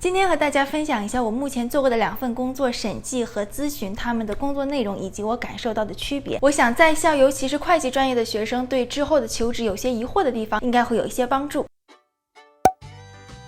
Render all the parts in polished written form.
今天和大家分享一下我目前做过的2份工作，审计和咨询，他们的工作内容以及我感受到的区别。我想在校，尤其是会计专业的学生，对之后的求职有些疑惑的地方，应该会有一些帮助。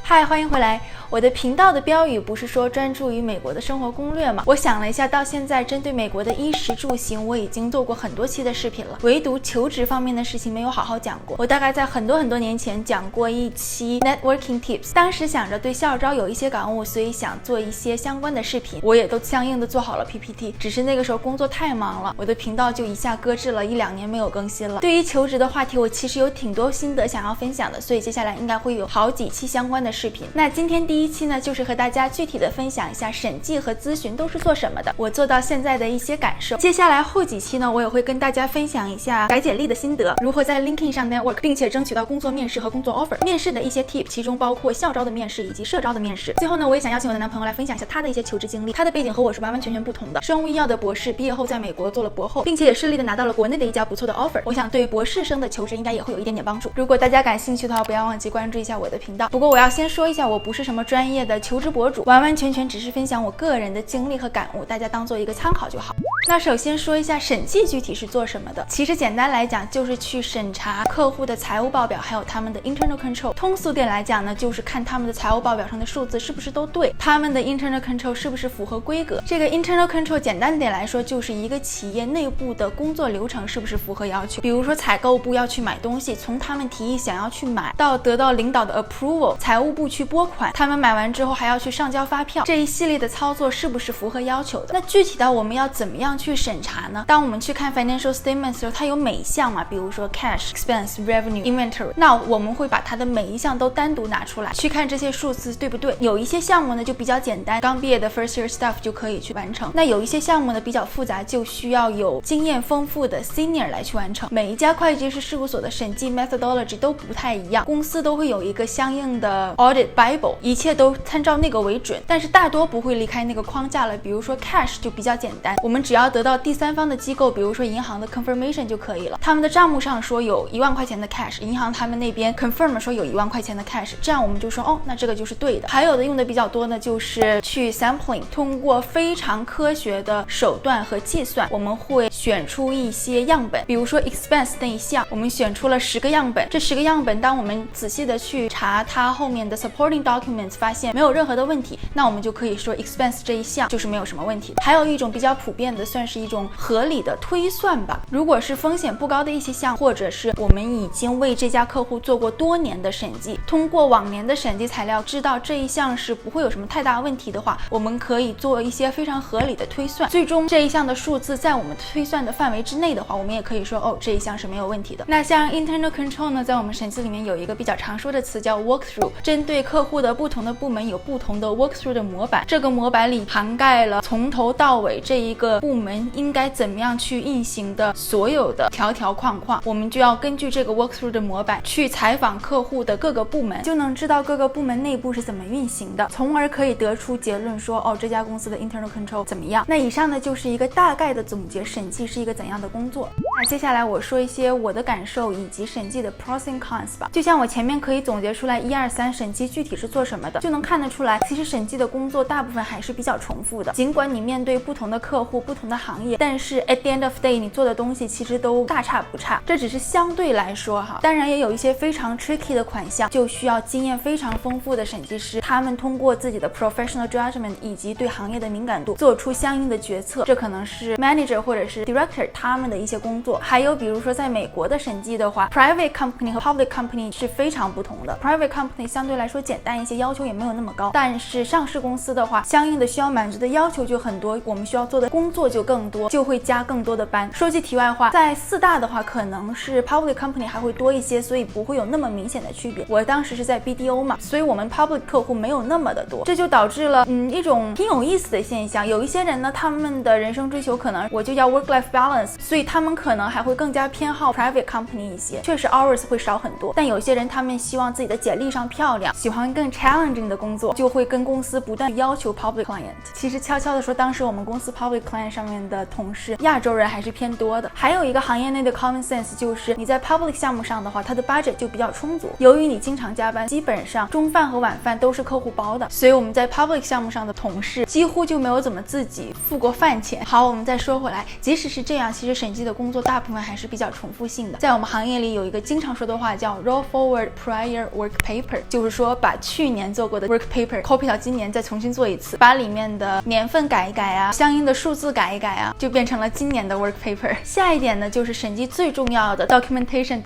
嗨，欢迎回来。我的频道的标语不是说专注于美国的生活攻略吗？我想了一下，到现在针对美国的衣食住行，我已经做过很多期的视频了，唯独求职方面的事情没有好好讲过。我大概在很多年前讲过一期 networking tips， 当时想着对校招有一些感悟，所以想做一些相关的视频，我也都相应的做好了 PPT， 只是那个时候工作太忙了，我的频道就一下搁置了1-2年没有更新了。对于求职的话题，我其实有挺多心得想要分享的，所以接下来应该会有好几期相关的视频。那今天第1期呢，就是和大家具体的分享一下审计和咨询都是做什么的，我做到现在的一些感受。接下来后几期呢，我也会跟大家分享一下改简历的心得，如何在 LinkedIn 上 network， 并且争取到工作面试和工作 offer， 面试的一些 tip， 其中包括校招的面试以及社招的面试。最后呢，我也想邀请我的男朋友来分享一下他的一些求职经历，他的背景和我是完全不同的，生物医药的博士，毕业后在美国做了博后，并且也顺利的拿到了国内的一家不错的 offer。我想对博士生的求职应该也会有一点点帮助。如果大家感兴趣的话，不要忘记关注一下我的频道。不过我要先说一下，我不是什么专业的求职博主，完全只是分享我个人的经历和感悟，大家当做一个参考就好。那首先说一下审计具体是做什么的。其实简单来讲，就是去审查客户的财务报表，还有他们的 internal control。通俗点来讲呢，就是看他们的财务报表上的数字是不是都对，他们的 internal control 是不是符合规格。这个 internal control 简单点来说，就是一个企业内部的工作流程是不是符合要求。比如说采购部要去买东西，从他们提议想要去买到得到领导的 approval， 财务部去拨款，他们买完之后还要去上交发票，这一系列的操作是不是符合要求的。那具体到我们要怎么样去审查呢？当我们去看 financial statements 的时候，它有每一项嘛，比如说 cash expense revenue inventory， 那我们会把它的每一项都单独拿出来去看这些数字对不对。有一些项目呢就比较简单，刚毕业的 first year staff 就可以去完成。那有一些项目呢比较复杂，就需要有经验丰富的 senior 来去完成。每一家会计师事务所的审计 methodology 都不太一样，公司都会有一个相应的 audit bible， 一切都参照那个为准，但是大多不会离开那个框架了。比如说 cash 就比较简单，我们只要得到第三方的机构，比如说银行的 confirmation 就可以了，他们的账目上说有1万块钱的 cash， 银行他们那边 confirm 说有1万块钱的 cash， 这样我们就说哦，那这个就是对的。还有的用的比较多呢，就是去 sampling， 通过非常科学的手段和计算，我们会选出一些样本，比如说 expense 那一项，我们选出了10个样本，这10个样本当我们仔细的去查它后面的 supporting documents， 发现没有任何的问题，那我们就可以说 expense 这一项就是没有什么问题。还有一种比较普遍的，算是一种合理的推算吧。如果是风险不高的一些项，或者是我们已经为这家客户做过多年的审计，通过往年的审计材料知道这一项是不会有什么太大问题的话，我们可以做一些非常合理的推算，最终这一项的数字在我们推算的范围之内的话，我们也可以说哦，这一项是没有问题的。那像 internal control 呢，在我们审计里面有一个比较常说的词叫 walkthrough， 针对客户的不同的部门有不同的 walkthrough 的模板，这个模板里涵盖了从头到尾这一个部门应该怎么样去运行的所有的条框，我们就要根据这个 walkthrough 的模板去采访客户的各个部门，就能知道各个部门内部是怎么运行的，从而可以得出结论说哦，这家公司的 internal control 怎么样。那以上呢就是一个大概的总结，审计是一个怎样的工作。那接下来我说一些我的感受以及审计的 pros and cons 吧。就像我前面可以总结出来1、2、3审计具体是做什么的，就能看得出来，其实审计的工作大部分还是比较重复的。尽管你面对不同的客户、不同的行业，但是 at the end of day 你做的东西其实都大差不差，这只是相对来说哈。当然也有一些非常 tricky 的款项，就需要经验非常丰富的审计师，他们通过自己的 professional judgment 以及对行业的敏感度做出相应的决策，这可能是 manager 或者是 director 他们的一些工作。还有比如说在美国的审计的话， private company 和 public company 是非常不同的。 private company 相对来说简单一些，要求也没有那么高，但是上市公司的话，相应的需要满足的要求就很多，我们需要做的工作就更多，就会加更多的班。说句题外话，在4大的话可能是 public company 还会多一些，所以不会有那么明显的区别。我当时是在 BDO 嘛，所以我们 public 客户没有那么的多，这就导致了一种挺有意思的现象。有一些人呢，他们的人生追求可能我就要 work-life balance， 所以他们可能还会更加偏好 private company 一些，确实 hours 会少很多。但有些人他们希望自己的简历上漂亮，喜欢更 challenging 的工作，就会跟公司不断要求 public client。其实悄悄的说，当时我们公司 public client 上面的同事亚洲人还是偏多的。还有一个行业内的 common sense 就是你在 public 项目上的话，它的 budget 就比较充足。由于你经常加班，基本上中饭和晚饭都是客户包的，所以我们在 public 项目上的同事几乎就没有怎么自己付过饭钱。好，我们再说回来，即使是这样，其实审计的工作大部分还是比较重复性的。在我们行业里有一个经常说的话叫 roll forward prior work paper， 就是说把去年做过的 work paper copy 到今年再重新做一次，把里面的年份改一改啊，相应的数字改一改啊，就变成了今年的 work paper。 下一点呢，就是审计最重要的 documentation，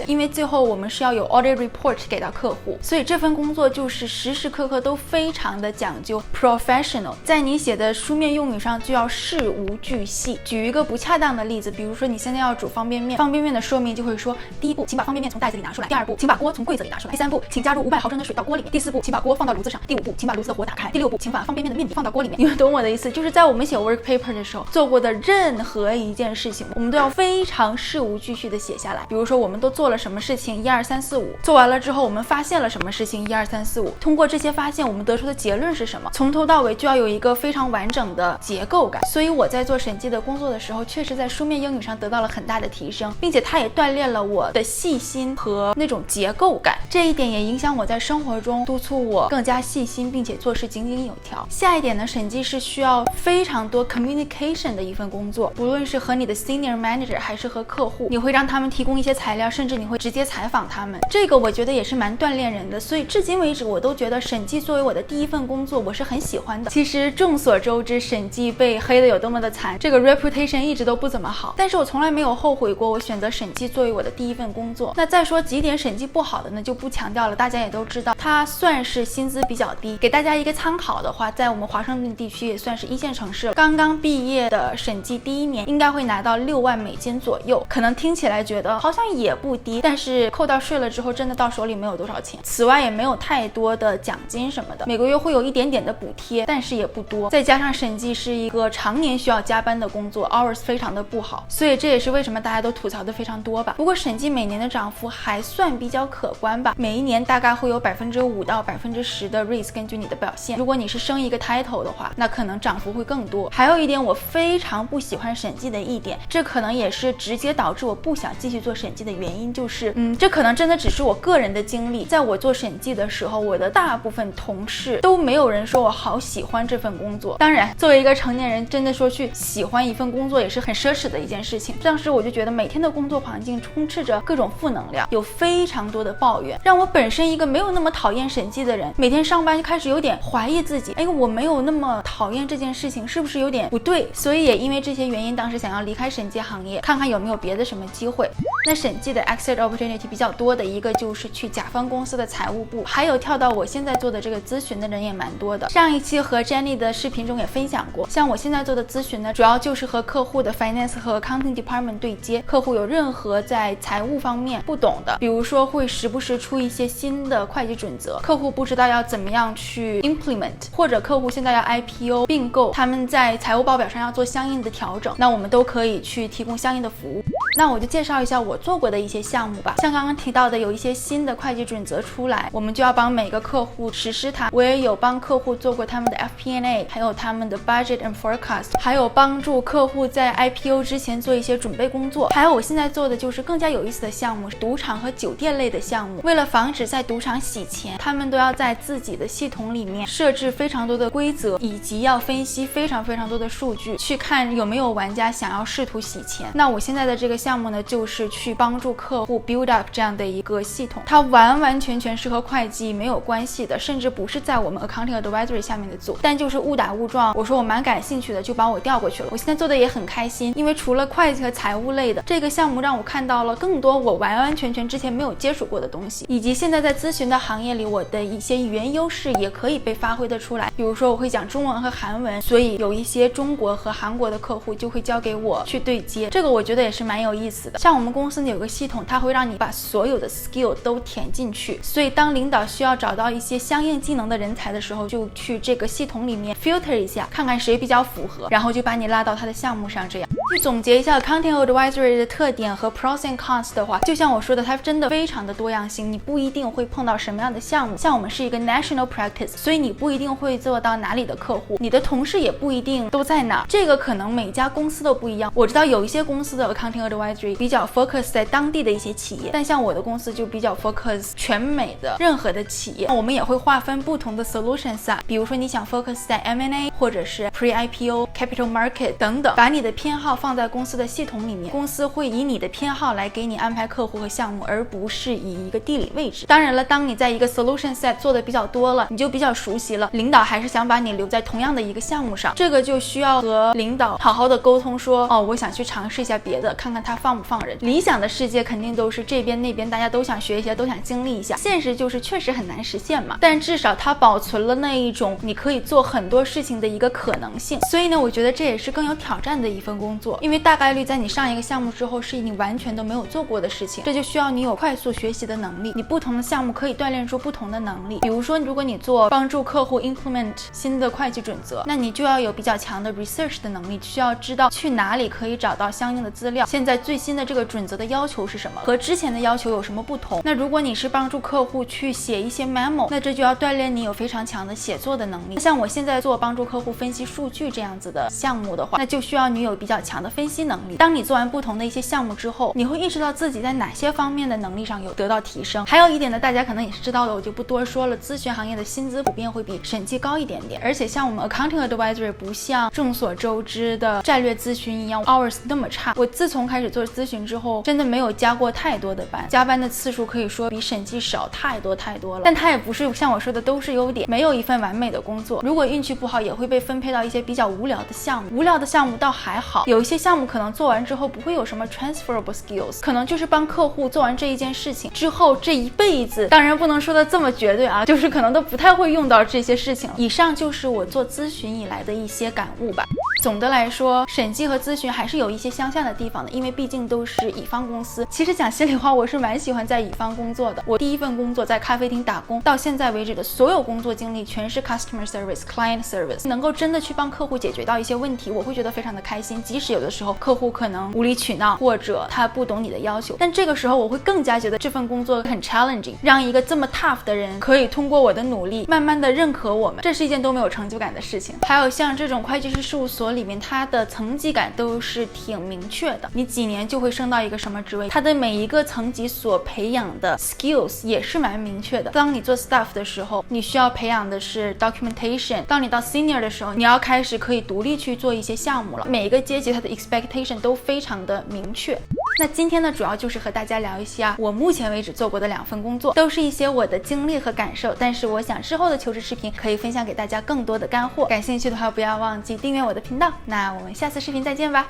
因为最后我们是要有 audit report 给到客户，所以这份工作就是时时刻刻都非常的讲究 professional， 在你写的书面用语上就要事无巨细。举一个不恰当的例子，比如说你现在要煮方便面，方便面的说明就会说，第一步请把方便面从袋子里拿出来，第二步请把锅从柜子里拿出来，第三步请加入500毫升的水到锅里面，第四步请把锅放到炉子上，第五步请把炉子的火打开，第六步请把方便面的面底放到锅里面。你们懂我的意思，就是在我们写 work paper 的时候做过的任何一件事情，我们都要非常事无巨细的写下来。比如说我们都做了什么事情，1、2、3、4、5，做完了之后我们发现了什么事情，1、2、3、4、5，通过这些发现我们得出的结论是什么，从头到尾就要有一个非常完整的结构感。所以我在做审计的工作的时候，确实在书面英语上得到了很大的提升，并且它也锻炼了我的细心和那种结构感，这一点也影响我在生活中督促我更加细心，并且做事井井有条。下一点呢，审计是需要非常多 communication 的一份工作，不论是和你的 senior manager 还是和客户，你会让他们提供一些材料，甚至你会直接采访他们，这个我觉得也是蛮锻炼人的。所以至今为止我都觉得审计作为我的第一份工作我是很喜欢的。其实众所周知，审计被黑的有多么的惨，这个 reputation 一直都不怎么好，但是我从来没有后悔过我选择审计作为我的第一份工作。那再说几点审计不好的呢，就不强调了，大家也都知道，它算是薪资比较低。给大家一个参考的话，在我们华盛顿地区也算是一线城市了，刚刚毕业的审计第一年应该会拿到6万美金左右，可能听起来觉得好像也不低，但是扣到税了之后真的到手里没有多少钱。此外也没有太多的奖金什么的，每个月会有一点点的补贴，但是也不多。再加上审计是一个常年需要加班的工作， hours 非常的不好，所以这也是为什么大家都吐槽的非常多吧。不过审计每年的涨幅还算比较可观吧，每一年大概会有5%到10%的 raise， 根据你的表现。如果你是升一个 title 的话，那可能涨幅会更多。还有一点我非常不喜欢审计的一点，这可能也是直接导致我不想继续做审计的原因，就是这可能真的只是我个人的经历。在我做审计的时候，我的大部分同事都没有人说我好喜欢这份工作。当然作为一个成年人，真的说去喜欢一份工作也是很奢侈的一件事情。当时我就觉得每天的工作环境充斥着各种负能量，有非常多的抱怨，让我本身一个没有那么讨厌审计的人，每天上班就开始有点怀疑自己，我没有那么讨厌这件事情，是不是有点不对？所以也因为这些原因，当时想要离开审计行业，看看有没有别的什么机会。那审计的 exit opportunity 比较多的一个就是去甲方公司的财务部，还有跳到我现在做的这个咨询的人也蛮多的。上一期和 Jenny 的视频中也分享过，像我现在做的咨询呢，主要就是和客户的 finance 和 accounting department 对接，客户有任何在财务方面不懂的，比如说会时不时出一些新的会计准则，客户不知道要怎么样去 implement， 或者客户现在要 IPO 并购，他们在财务报表上要做相应的调整，那我们都可以去提供相应的服务。那我就介绍一下我做过的一些项目吧。像刚刚提到的有一些新的会计准则出来，我们就要帮每个客户实施它。我也有帮客户做过他们的 FP&A， 还有他们的 budget and forecast， 还有帮助客户在 IPO 之前做一些准备工作。还有我现在做的就是更加有意思的项目，赌场和酒店类的项目。为了防止在赌场洗钱，他们都要在自己的系统里面设置非常多的规则，以及要分析非常多的数据，去看有没有玩家想要试图洗钱。那我现在的这个项目呢，就是去帮助客户 build up 这样的一个系统，它完全是和会计没有关系的，甚至不是在我们 accounting advisory 下面的组，但就是误打误撞，我说我蛮感兴趣的，就把我调过去了。我现在做的也很开心，因为除了会计和财务类的这个项目，让我看到了更多我完全之前没有接触过的东西，以及现在在咨询的行业里，我的一些语言优势也可以被发挥得出来。比如说我会讲中文和韩文，所以有一些中国和韩国的客户就会交给我去对接，这个我觉得也是蛮有意思的。像我们公司有个系统，它会让你把所有的 skill 都填进去，所以当领导需要找到一些相应技能的人才的时候，就去这个系统里面 filter 一下，看看谁比较符合，然后就把你拉到他的项目上。这样总结一下 Accounting Advisory 的特点和 pros and cons 的话，就像我说的，它真的非常的多样性，你不一定会碰到什么样的项目。像我们是一个 national practice， 所以你不一定会做到哪里的客户，你的同事也不一定都在哪，这个可能每家公司都不一样。我知道有一些公司的 Accounting Advisory 比较 focus 在当地的一些企业，但像我的公司就比较 focus 全美的任何的企业。我们也会划分不同的 solutions 啊，比如说你想 focus 在 M&A 或者是 pre-IPO、capital market 等等，把你的偏好放在公司的系统里面，公司会以你的偏好来给你安排客户和项目，而不是以一个地理位置。当然了，当你在一个 solution set 做的比较多了，你就比较熟悉了，领导还是想把你留在同样的一个项目上，这个就需要和领导好好的沟通说，我想去尝试一下别的，看看他放不放人。理想的世界肯定都是这边那边大家都想学一些，都想经历一下，现实就是确实很难实现嘛，但至少它保存了那一种你可以做很多事情的一个可能性。所以呢，我觉得这也是更有挑战的一份工作，因为大概率在你上一个项目之后是你完全都没有做过的事情，这就需要你有快速学习的能力。你不同的项目可以锻炼出不同的能力，比如说如果你做帮助客户 implement 新的会计准则，那你就要有比较强的 research 的能力，需要知道去哪里可以找到相应的资料，现在最新的这个准则的要求是什么，和之前的要求有什么不同。那如果你是帮助客户去写一些 memo， 那这就要锻炼你有非常强的写作的能力。像我现在做帮助客户分析数据这样子的项目的话，那就需要你有比较强的分析能力。当你做完不同的一些项目之后，你会意识到自己在哪些方面的能力上有得到提升。还有一点呢，大家可能也是知道的，我就不多说了，咨询行业的薪资普遍会比审计高一点点，而且像我们 Accounting Advisory 不像众所周知的战略咨询一样 hours 那么差。我自从开始做咨询之后，真的没有加过太多的班，加班的次数可以说比审计少太多了。但它也不是像我说的都是优点，没有一份完美的工作，如果运气不好也会被分配到一些比较无聊的项目。无聊的项目倒还好，有一些项目可能做完之后不会有什么 transferable skills， 可能就是帮客户做完这一件事情之后这一辈子，当然不能说的这么绝对啊，就是可能都不太会用到这些事情。以上就是我做咨询以来的一些感悟吧。总的来说，审计和咨询还是有一些相像的地方的，因为毕竟都是乙方公司。其实讲心里话，我是蛮喜欢在乙方工作的。我第一份工作在咖啡厅打工，到现在为止的所有工作经历全是 customer service、client service， 能够真的去帮客户解决到一些问题，我会觉得非常的开心。即使有的时候客户可能无理取闹，或者他不懂你的要求，但这个时候我会更加觉得这份工作很 challenging， 让一个这么 tough 的人可以通过我的努力慢慢的认可我们，这是一件多么有成就感的事情。还有像这种会计师事务所里面，它的层级感都是挺明确的，你几年就会升到一个什么职位，它的每一个层级所培养的 skills 也是蛮明确的。当你做 staff 的时候，你需要培养的是 documentation， 当你到 senior 的时候，你要开始可以独立去做一些项目了。每一个阶级它的 expectation 都非常的明确。那今天呢，主要就是和大家聊一下我目前为止做过的2份工作，都是一些我的经历和感受，但是我想之后的求职视频可以分享给大家更多的干货。感兴趣的话，不要忘记订阅我的频道。那我们下次视频再见吧，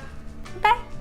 拜拜。